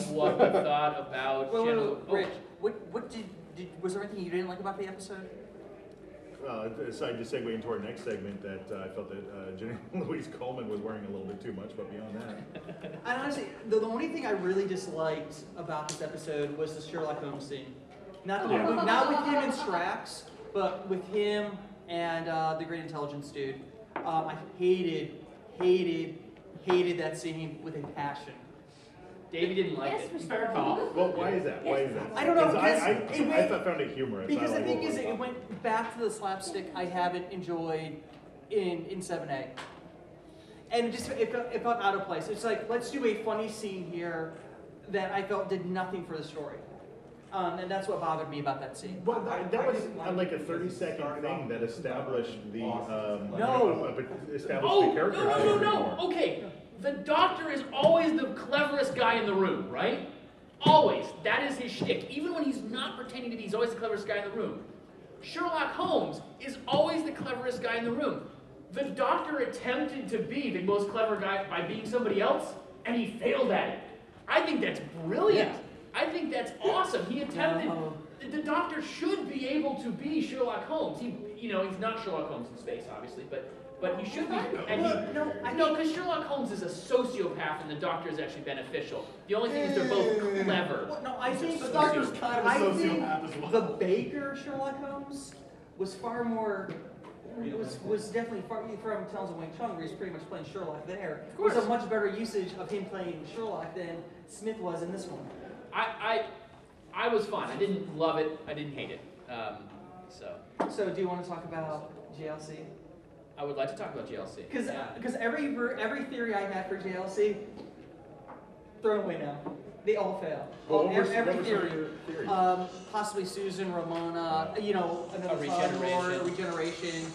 what we thought about. Rich, what did was there anything you didn't like about the episode? Aside to segue into our next segment, that I felt that Jenny Louise Coleman was wearing a little bit too much, but beyond that. And honestly, the only thing I really disliked about this episode was the Sherlock Holmes scene. Not with him and Strax, but with him and the Great Intelligence dude. I hated that scene with a passion. Davey didn't like it. Fair call. Well, why is that? Why is that? I don't know, because I found it humorous. Because the thing is, it went back to the slapstick I haven't enjoyed in 7A. And it felt out of place. It's like, let's do a funny scene here that I felt did nothing for the story. And that's what bothered me about that scene. Well, that was like a 30-second thing that established the character. No. Okay, the Doctor is always the cleverest guy in the room, right? Always. That is his shtick. Even when he's not pretending to be, he's always the cleverest guy in the room. Sherlock Holmes is always the cleverest guy in the room. The Doctor attempted to be the most clever guy by being somebody else, and he failed at it. I think that's brilliant. Yeah. I think that's awesome. He attempted. The Doctor should be able to be Sherlock Holmes. He's not Sherlock Holmes in space, obviously, but he should be. And because Sherlock Holmes is a sociopath, and the Doctor is actually beneficial. The only thing is they're both clever. Well, no, I think the Doctor's kind of a sociopath as well. The Baker Sherlock Holmes was far more. Was definitely from Tales of Wing Chun, where he's pretty much playing Sherlock there. It was a much better usage of him playing Sherlock than Smith was in this one. I was fine. I didn't love it. I didn't hate it. So do you want to talk about JLC? I would like to talk about JLC. Because every theory I had for JLC, thrown away now. They all fail. Every theory. Possibly Susan, Ramona, another regeneration.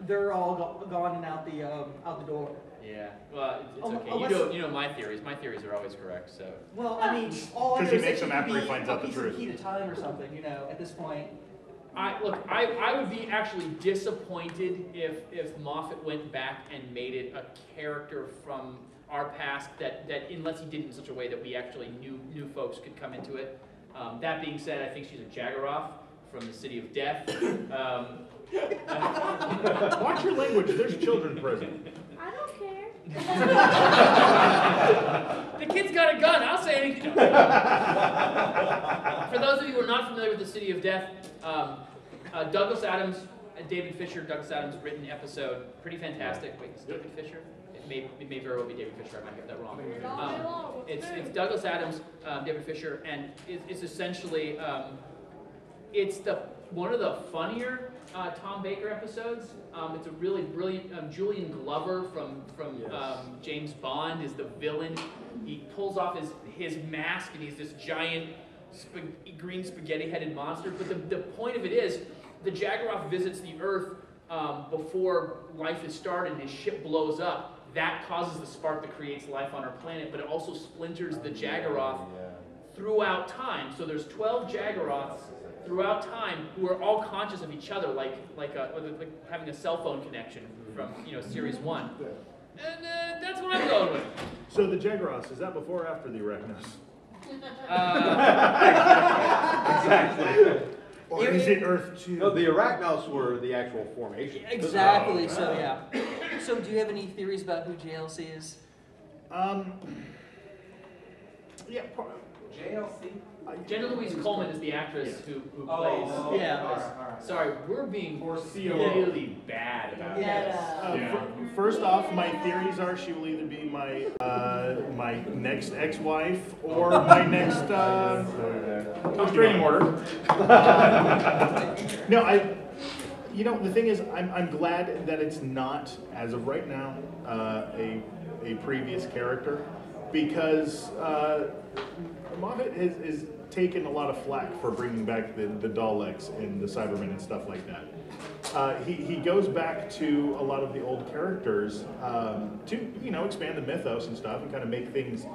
They're all gone and out the door. Yeah, well, it's okay. You know my theories. My theories are always correct. So. Well, I mean, all because he makes them after he finds out the truth. Key to time or something, at this point. I would be actually disappointed if Moffat went back and made it a character from our past that unless he did it in such a way that we actually new folks could come into it. That being said, I think she's a Jagaroth from the City of Death. Watch your language. There's children present. I don't care. The kid's got a gun. I'll say anything. For those of you who are not familiar with the City of Death, Douglas Adams and David Fisher. Douglas Adams written episode, pretty fantastic. Wait, is it David Fisher? It may very well be David Fisher. I might get that wrong. It's Douglas Adams, David Fisher, and it's essentially it's one of the funnier Tom Baker episodes. It's a really brilliant. Julian Glover from James Bond is the villain. He pulls off his mask and he's this giant green spaghetti-headed monster. But the point of it is, the Jagaroth visits the Earth before life is started and his ship blows up. That causes the spark that creates life on our planet, but it also splinters the Jagaroth throughout time. So there's 12 Jagaroths throughout time who are all conscious of each other, like having a cell phone connection from Series 1. And that's what I'm going with. So the Jagaroths, is that before or after the Arachnos? Exactly. Or is it Earth 2? No, the Arachnos were the actual formation. Exactly. So yeah. So do you have any theories about who JLC is? Yeah. JLC? Jenna Louise Coleman is the actress who plays. Oh, yeah. all right. Sorry, we're being really bad about this. First off, my theories are she will either be my my next ex-wife or my next restraining order. No, you know, the thing is, I'm glad that it's not, as of right now, a previous character, because Moffat is taken a lot of flack for bringing back the Daleks and the Cybermen and stuff like that. He goes back to a lot of the old characters to expand the mythos and stuff and kind of make things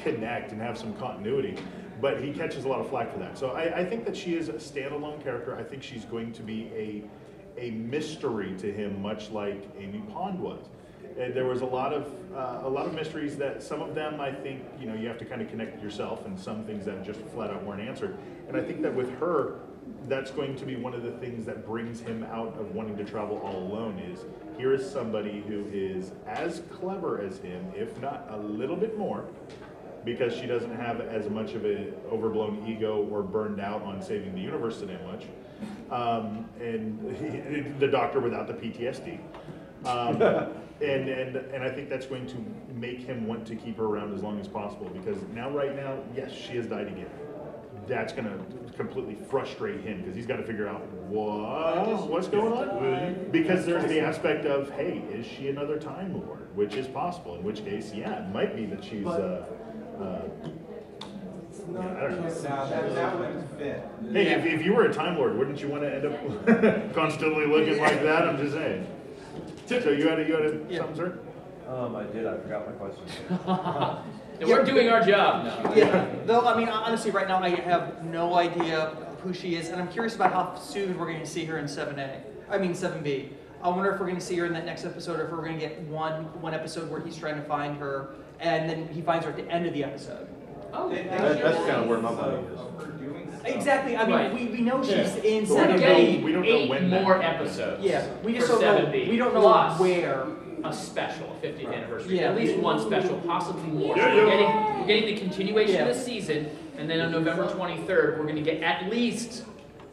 connect and have some continuity. But he catches a lot of flack for that. So I think that she is a standalone character. I think she's going to be a mystery to him, much like Amy Pond was. There was a lot of mysteries that some of them I think you have to kind of connect yourself, and some things that just flat out weren't answered. And I think that with her, that's going to be one of the things that brings him out of wanting to travel all alone. Is here is somebody who is as clever as him, if not a little bit more, because she doesn't have as much of an overblown ego or burned out on saving the universe today much, and the Doctor without the PTSD. And I think that's going to make him want to keep her around as long as possible, because right now, yes, she has died again. That's going to completely frustrate him, because he's got to figure out what's going on. Because there's the aspect of, hey, is she another Time Lord? Which is possible. In which case, yeah, it might be that she's. I don't know. That wouldn't fit. Hey, if you were a Time Lord, wouldn't you want to end up constantly looking like that? I'm just saying. So you had something, sir? I did. I forgot my question. We're doing our job now. Yeah. Though, I mean, honestly, right now I have no idea who she is, and I'm curious about how soon we're going to see her in 7B. I wonder if we're going to see her in that next episode, or if we're going to get one episode where he's trying to find her, and then he finds her at the end of the episode. Oh, that's kind of where my money is. Exactly. I mean, Right. we know she's in But we're 7B. getting we don't know 8 when more that episodes. Yeah, we just for don't know. 7B. We don't know Plus where. A special, a 50th anniversary. Yeah. At least one special, possibly more. Yeah, So yeah. we're getting the continuation of the season, and then on November 23rd, we're going to get at least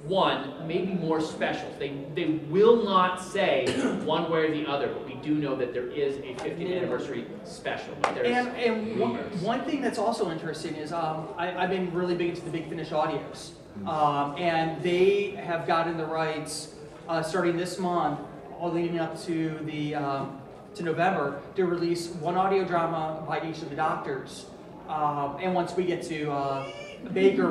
one, maybe more specials. They will not say one way or the other, but we do know that there is a 50th anniversary special. But there's And one thing that's also interesting is I've been really big into the Big Finish audios, and they have gotten the rights starting this month, all leading up to the to November, to release one audio drama by each of the Doctors. And once we get to Baker,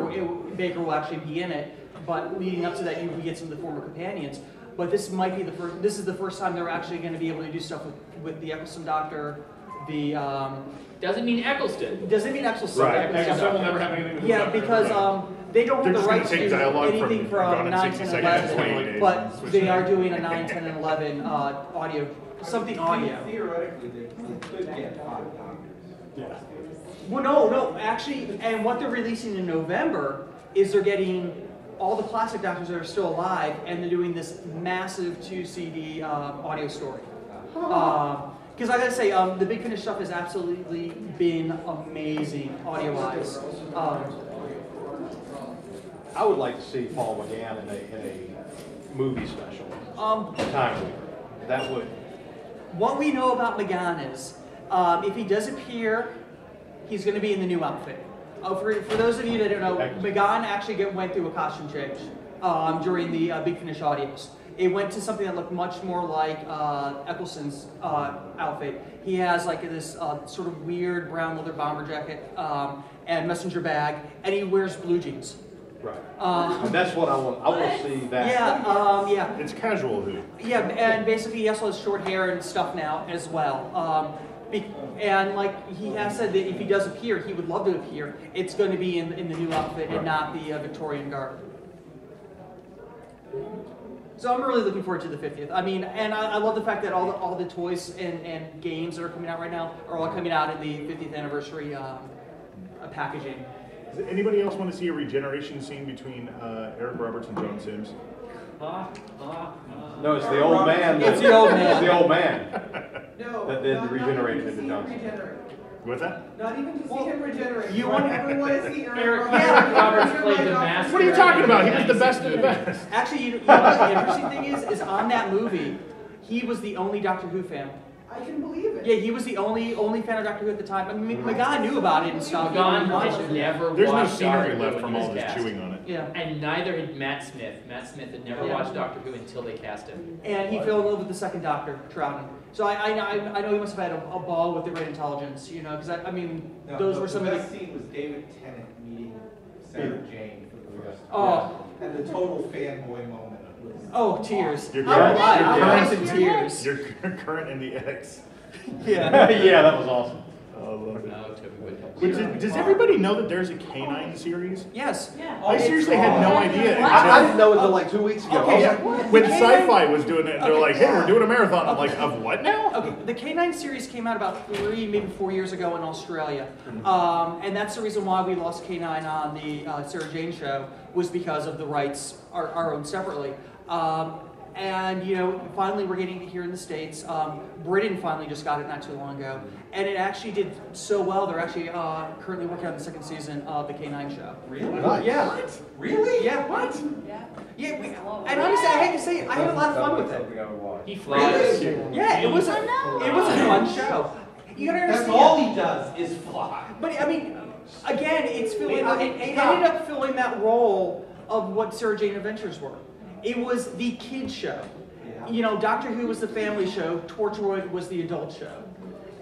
Baker will actually be in it. But leading up to that, we get some of the former companions. But this might be the first. This is the first time they're actually going to be able to do stuff with the Eccleston Doctor. The doesn't mean Eccleston. Doesn't mean Eccleston. Right. Eccleston will never have anything to do with Yeah, Doctor. because they don't have They're the just rights gonna to take do dialogue anything from Gone from in 9, 60 10, seconds, 11. 28 days, But and switch they it. are doing a 9, 10, and 11 audio, something audio. Theoretically, they could get 5 Doctors. Yeah. Well, no, actually, and what they're releasing in November is they're getting all the classic Doctors that are still alive, and they're doing this massive 2 CD audio story. Because I gotta say, the Big Finish stuff has absolutely been amazing audio-wise. I would like to see Paul McGann in a movie special. Time Weaver. That would. What we know about McGann is, if he does appear, he's going to be in the new outfit. For those of you that don't know, McGann actually went through a costume change during the Big Finish audios. It went to something that looked much more like Eccleston's outfit. He has like this sort of weird brown leather bomber jacket and messenger bag, and he wears blue jeans. Right. And that's what I want. I want to see that. Yeah. It's casual hoop. Yeah, and basically he also has short hair and stuff now as well. And like he has said that if he does appear, he would love to appear. It's going to be in the new outfit and not the Victorian garb. So I'm really looking forward to the 50th. I mean, and I love the fact that all the toys and games that are coming out right now are all coming out in the 50th anniversary packaging. Does anybody else want to see a regeneration scene between Eric Roberts and John Sims? No, it's the old man. It's the old man. It's the old man. No, that then regenerated into John Sims. What's that? Not even to see him regenerate. You want want- everyone to see Eric Roberts played the master. What are you talking about? He was the best of the best. Actually, you know what the interesting thing is on that movie, he was the only Doctor Who fan. I can believe it. Yeah, he was the only fan of Doctor Who at the time. I mean, McGon knew about it and stuff. McGon Watched had it. never There's no watched scenery Doctor Who left when from he all was this cast. chewing on it. Yeah. And neither had Matt Smith. Matt Smith had never Yeah. watched Doctor Who until they cast him. And he fell in love with the second Doctor, Troughton. So I know he must have had a ball with the Red Intelligence, you know, because I mean, No, those were some the of best the. scene was David Tennant meeting Sarah Jane for the first time. Oh. And the total fanboy moment was. Oh, tears. You're I'm alive. current, I was in tears. You're current in the X. Yeah. Yeah, that was awesome. I love it. No, Toby Woodhouse. Which does everybody know that there's a canine series? Yes. Yeah. I seriously had no idea. I didn't know until like 2 weeks ago. Okay. Yeah, when Sci-Fi was doing it, they're Okay. like, "Hey, we're doing a marathon." I'm like, "Of what now?" Okay, the K9 series came out about 3, maybe 4 years ago in Australia, and that's the reason why we lost K9 on the Sarah Jane show, was because of the rights, our own separately. And you know, finally we're getting it here in the States. Britain finally just got it not too long ago, and it actually did so well. They're actually currently working on the second season of the K9 show. Really? Yeah. What? Really? Yeah. What? Yeah. Yeah. And honestly, I hate to say it, I had a lot of fun with it. He flies. Yeah, it was a fun show. You gotta understand. That's all he does is fly. But I mean, again, it's filling. Wait, It ended up filling that role of what Sarah Jane Adventures were. It was the kids show. Yeah. You know, Doctor Who was the family show. Torchwood was the adult show.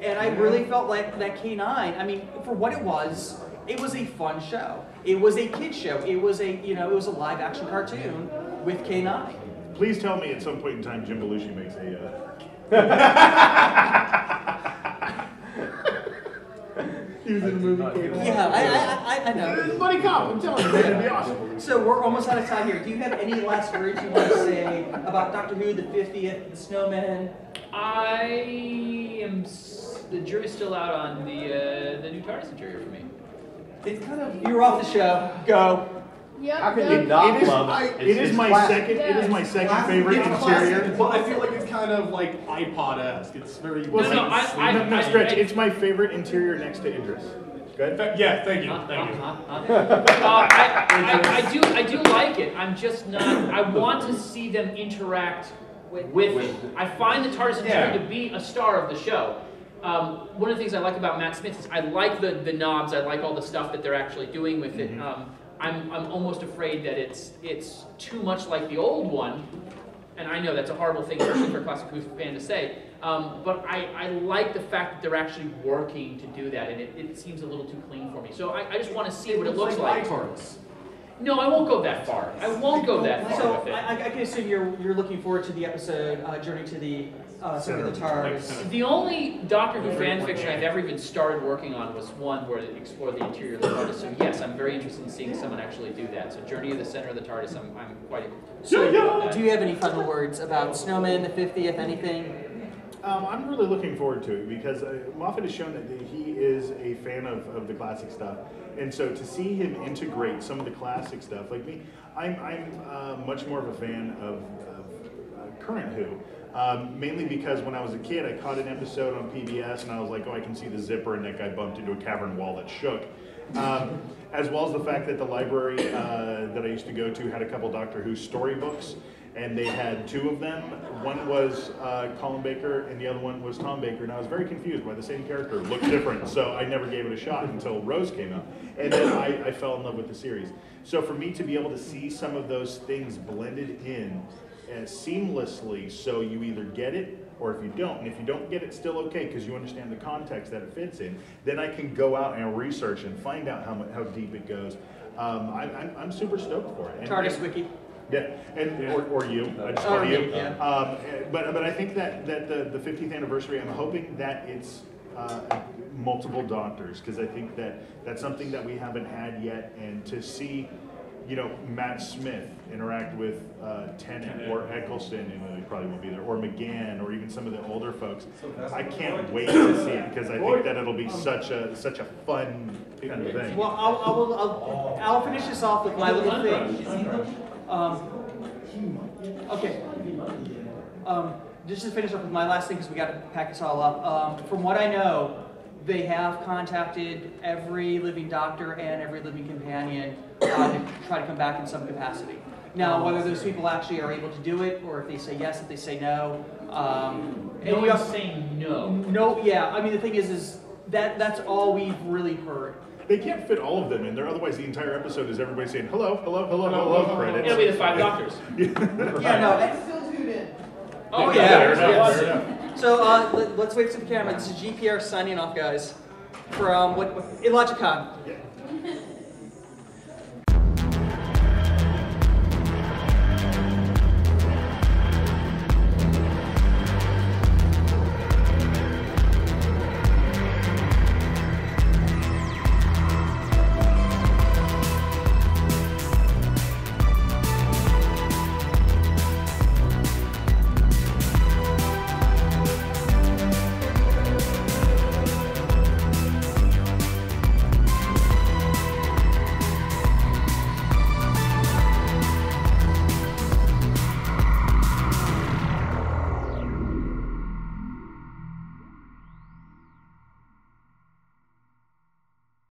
And I really felt like that K9. I mean, for what it was a fun show. It was a kids show. It was a live action cartoon with K9. Please tell me at some point in time Jim Belushi makes He was in the movie K9. Yeah, I know. It's a buddy cop. I'm telling you, man, it'd be awesome. So we're almost out of time here. Do you have any last words you want to say about Doctor Who, the 50th, the Snowmen? The jury's still out on the new TARDIS interior for me. It's kind of, you're off the show. Go. Yep. How can you not love it? It is my classic. second favorite interior. But I feel like it's kind of like iPod-esque. It's very... Well, No, Stretch, it's my favorite interior next to Idris. Go ahead. Yeah, thank you. Thank you. I do like it. I'm just not. I want to see them interact with it. I find the TARDIS interior to be a star of the show. One of the things I like about Matt Smith is I like the knobs. I like all the stuff that they're actually doing with it. I'm almost afraid that it's too much like the old one, and I know that's a horrible thing, especially for a classic Who fan to say. But I like the fact that they're actually working to do that, and it seems a little too clean for me. So I just want to see what it looks like. No, I won't go that far. I won't go that far So with it. I can assume you're looking forward to the episode Journey to the Center of the TARDIS. The only Doctor Who fan fiction I've ever even started working on was one where it explored the interior of the TARDIS. So yes, I'm very interested in seeing someone actually do that. So Journey to the Center of the TARDIS, I'm quite excited about that. Do you have any final words about Snowmen, the 50th, anything? I'm really looking forward to it because Moffat has shown that he is a fan of the classic stuff, and so to see him integrate some of the classic stuff, like me, I'm much more of a fan of current Who. Mainly because when I was a kid, I caught an episode on PBS and I was like, oh, I can see the zipper, and that guy bumped into a cavern wall that shook. As well as the fact that the library that I used to go to had a couple Doctor Who storybooks, and they had two of them. One was Colin Baker and the other one was Tom Baker, and I was very confused why the same character looked different, so I never gave it a shot until Rose came out. And then I fell in love with the series. So for me to be able to see some of those things blended in seamlessly, so you either get it or if you don't, and if you don't get it, still okay, because you understand the context that it fits in, then I can go out and research and find out how deep it goes. I'm super stoked for it. And, TARDIS Wiki. Yeah, and or you, I just call you. Yeah. But I think that the 50th anniversary, I'm hoping that it's multiple Doctors, because I think that's something that we haven't had yet, and to see, you know, Matt Smith interact with Tennant or Eccleston, and he probably won't be there, or McGann, or even some of the older folks. I can't wait to see it, because I think that it'll be such a fun kind of thing. Well, I'll finish this off with my little thing. Okay. Just to finish up with my last thing, because we got to pack this all up. From what I know, they have contacted every living doctor and every living companion to try to come back in some capacity. Now, whether those people actually are able to do it, or if they say yes, if they say no. No one's saying no. No, yeah. I mean, the thing is that's all we've really heard. They can't fit all of them in there, otherwise the entire episode is everybody saying hello, hello, hello, hello, credits. It'll be the 5 doctors. Yeah, no. Still tuned in. Oh yeah. Fair enough. So let's wait for the camera. This is GPR signing off, guys, from what Illogicon. Yeah.